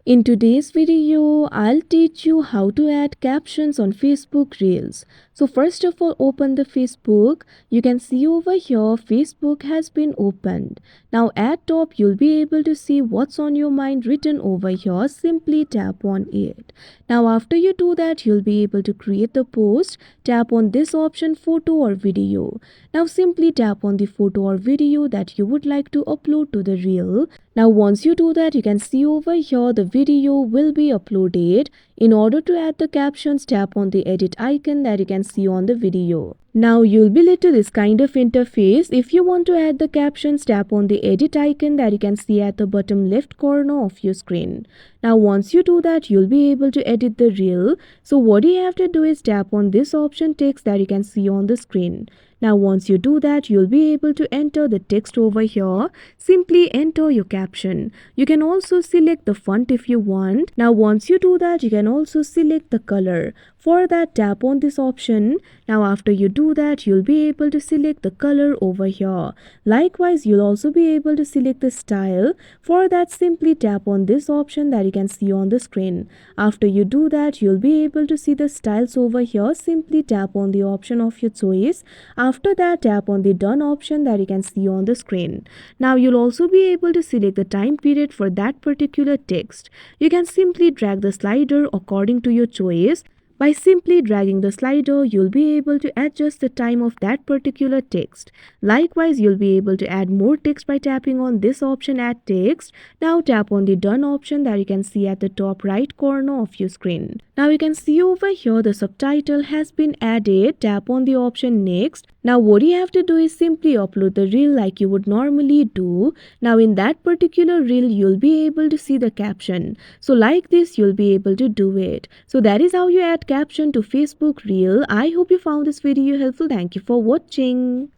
In today's video, I'll teach you how to add captions on Facebook Reels. So first of all, open the Facebook. You can see over here, Facebook has been opened. Now at top, you'll be able to see what's on your mind written over here. Simply tap on it. Now after you do that, you'll be able to create the post. Tap on this option, photo or video. Now simply tap on the photo or video that you would like to upload to the reel. Now once you do that, you can see over here the video will be uploaded. In order to add the captions, tap on the edit icon that you can see on the video. Now you'll be led to this kind of interface. If you want to add the captions, tap on the edit icon that you can see at the bottom left corner of your screen. Now once you do that, you'll be able to edit the reel. So what you have to do is tap on this option text that you can see on the screen. Now once you do that, you'll be able to enter the text over here. Simply enter your caption. You can also select the font if you want. Now once you do that, you can also select the color. For that, tap on this option. Now after you do that, you'll be able to select the color over here. Likewise, you'll also be able to select the style. For that, simply tap on this option that you can see on the screen. After you do that, you'll be able to see the styles over here. Simply tap on the option of your choice. After that, tap on the done option that you can see on the screen. Now you'll also be able to select the time period for that particular text. You can simply drag the slider according to your choice. By simply dragging the slider, you'll be able to adjust the time of that particular text. Likewise, you'll be able to add more text by tapping on this option, add text. Now tap on the done option that you can see at the top right corner of your screen. Now you can see over here the subtitle has been added. Tap on the option next. Now what you have to do is simply upload the reel like you would normally do. Now in that particular reel, you'll be able to see the caption. So like this, you'll be able to do it. So that is how you add caption to Facebook Reel. I hope you found this video helpful. Thank you for watching.